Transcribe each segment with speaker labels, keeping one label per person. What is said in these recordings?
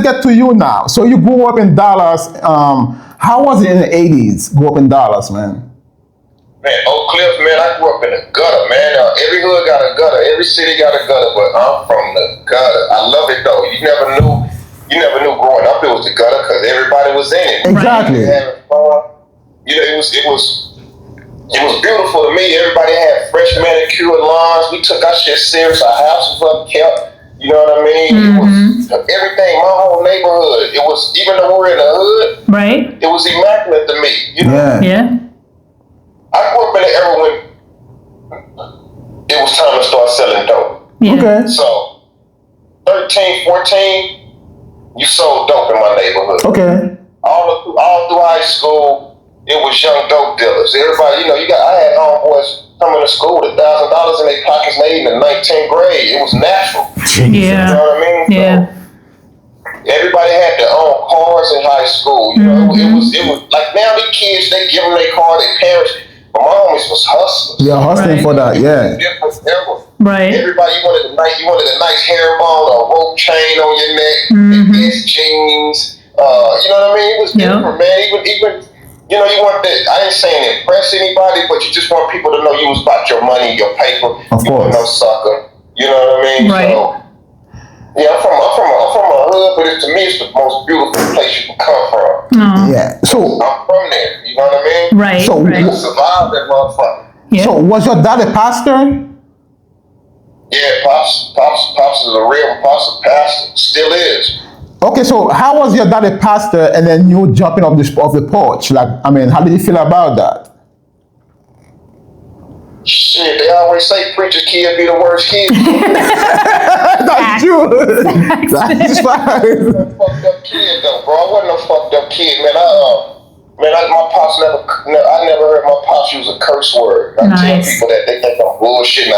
Speaker 1: get to you now. So you grew up in Dallas. How was it in the 80s? Grew up in Dallas, man.
Speaker 2: Man, Oak Cliff, man, I grew up in the gutter, man. Every hood got a gutter. Every city got a gutter, but I'm from the gutter. I love it, though. You never knew growing up it was the gutter because everybody was in it.
Speaker 1: Exactly.
Speaker 2: Having fun. You know, it was beautiful to me. Everybody had fresh manicured lawns. We took our shit serious. Our house was up kept. You know what I mean? It was everything. My whole neighborhood. It was, even though we're in the hood,
Speaker 3: right?
Speaker 2: It was immaculate to me. You know?
Speaker 3: Yeah.
Speaker 2: I grew up in the era when it was time to start selling dope.
Speaker 3: Yeah.
Speaker 1: Okay.
Speaker 2: So 13, 14, you sold dope in my neighborhood.
Speaker 1: Okay.
Speaker 2: All through high school. It was young dope dealers. Everybody, you know, I had homeboys coming to school with $1,000 in their pockets and they in the 19th grade. It was natural.
Speaker 3: Yeah.
Speaker 2: You know what I mean?
Speaker 3: Yeah.
Speaker 2: So, everybody had their own cars in high school. You know, it was like now the kids, they give them their car, their parents. But my homies was hustlers.
Speaker 1: Yeah, hustling for that, yeah.
Speaker 2: Different era.
Speaker 3: Right.
Speaker 2: Everybody, you wanted a nice herringbone, a rope chain on your neck, the jeans. You know what I mean? It was different, man. Even you know, you want that. I ain't saying impress anybody, but you just want people to know you was about your money, your paper.
Speaker 1: Of course.
Speaker 2: No sucker. You know what I mean?
Speaker 3: Right.
Speaker 2: So, yeah, I'm from a hood, but to me, it's the most beautiful place you can come from.
Speaker 1: Yeah. So
Speaker 2: I'm from there. You know what I mean?
Speaker 3: Right.
Speaker 1: So
Speaker 3: right.
Speaker 2: I survived that motherfucker.
Speaker 3: Yeah.
Speaker 1: So was your dad a pastor?
Speaker 2: Yeah, Pops is a real pastor. Still is.
Speaker 1: Okay, so how was your dad a pastor and then you jumping off the porch? Like, I mean, how did you feel about that?
Speaker 2: Shit, they always say preacher's kid be the worst kid.
Speaker 1: That's true. That's fine.
Speaker 2: Fucked up kid though, bro. I wasn't no fucked up kid, man. My pops I never heard my pops use a curse word. I tell people that they think I'm bullshitting.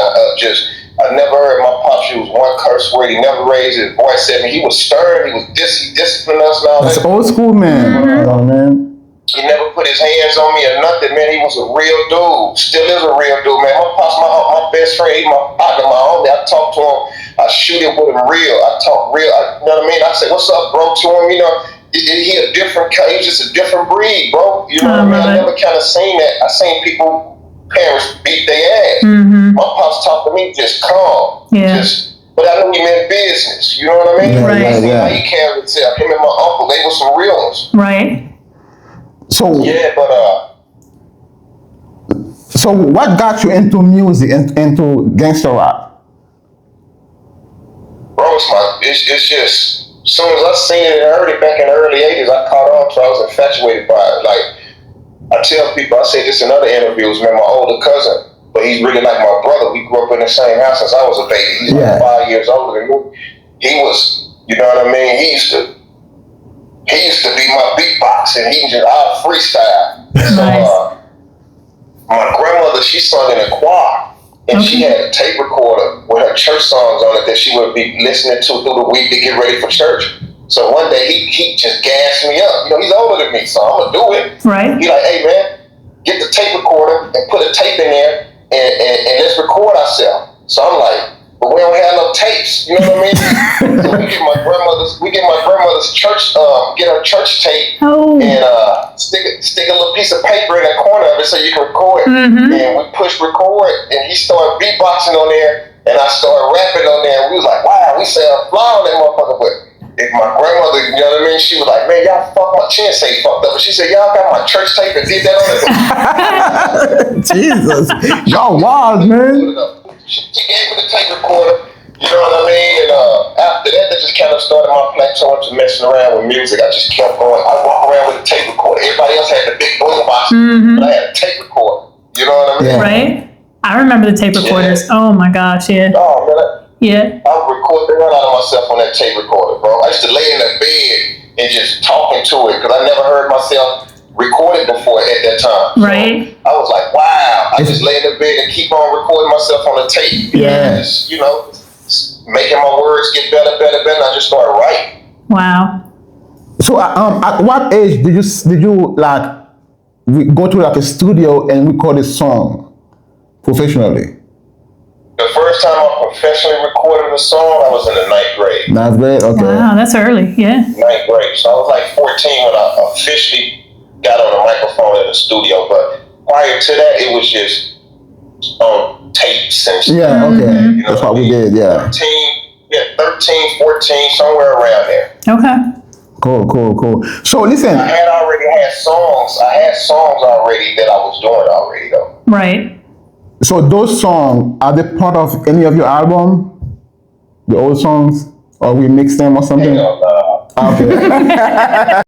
Speaker 2: I never heard my pops use one curse word. He never raised his voice at me. He was stern. He disciplined us and all that.
Speaker 1: That's old school, man. Oh, man.
Speaker 2: He never put his hands on me or nothing, man. He was a real dude. Still is a real dude, man. My pops, my best friend, he's my partner, my homie. I talk to him. I shoot it with him real. I talk real. You know what I mean? I say, what's up, bro, to him. You know, he a different kind. He's just a different breed, bro. You know what I mean? I never kind of seen that. I seen people, parents beat their ass. My pops talked to me just calm.
Speaker 3: Yeah.
Speaker 2: But I knew he meant business. You know what I mean?
Speaker 3: Right.
Speaker 2: How he carried himself. Him and my uncle, they were some real ones.
Speaker 3: Right.
Speaker 1: So
Speaker 2: yeah, but
Speaker 1: so what got you into music and into gangster rap?
Speaker 2: Bro, it's just as soon as I seen it and heard it back in the early 80s, I caught on to it. I was infatuated by it. Like I tell people, I said this in other interviews, man, my older cousin, but he's really like my brother. We grew up in the same house since I was a baby. He's like 5 years older than me. He was, you know what I mean? He used to be my beatbox, and I'll freestyle. So my grandmother, she sung in a choir, and she had a tape recorder with her church songs on it that she would be listening to through the week to get ready for church. So one day he just gassed me up. You know, he's older than me, so I'm gonna do it.
Speaker 3: Right.
Speaker 2: He like, hey man, get the tape recorder and put a tape in there and let's record ourselves. So I'm like, but we don't have no tapes, you know what I mean? So we get my grandmother's church, get her church tape and stick a little piece of paper in the corner of it so you can record. And we push record, and he started beatboxing on there, and I started rapping on there. And we was like, wow, we sound fly on that motherfucker. But if my grandmother, you know what I mean, she was like, man, y'all fucked my chin, say fucked up. But she said, y'all got my church tape and did that on it.
Speaker 1: Jesus, y'all wild, man.
Speaker 2: She gave me the tape recorder, you know what I mean? And after that just kind of started my plateau into messing around with music. I just kept going. I walk around with a tape recorder. Everybody else had the big boom box, but I had a tape recorder. You know what I mean?
Speaker 3: Right. I remember the tape recorders. Oh my gosh, yeah.
Speaker 2: Oh man.
Speaker 3: Yeah.
Speaker 2: I would record the hell out of myself on that tape recorder, bro. I used to lay in the bed and just talking to it because I never heard myself recorded before at that time.
Speaker 3: Right.
Speaker 2: So I was like, wow. I just lay in the bed and keep on recording myself on the tape.
Speaker 1: Yeah.
Speaker 2: Just, you know, making my words get better. And I just started writing.
Speaker 3: Wow.
Speaker 1: So at what age did you like go to like a studio and record a song professionally?
Speaker 2: The first time I professionally recorded a song, I was in the 9th grade.
Speaker 1: 9th grade, okay.
Speaker 3: Wow, that's early. Yeah.
Speaker 2: 9th grade. So I was like 14 when I officially got on the microphone in the studio. But prior to that, it was just tapes and stuff.
Speaker 1: Yeah, okay.
Speaker 2: You know
Speaker 1: That's what we did, yeah.
Speaker 2: 13, 14, somewhere around there.
Speaker 3: Okay.
Speaker 1: Cool. So listen.
Speaker 2: I had already had songs. I had songs already that I was doing already, though.
Speaker 3: Right.
Speaker 1: So those songs, are they part of any of your album? The old songs? Or we mix them or something?
Speaker 2: Hell,
Speaker 1: Okay.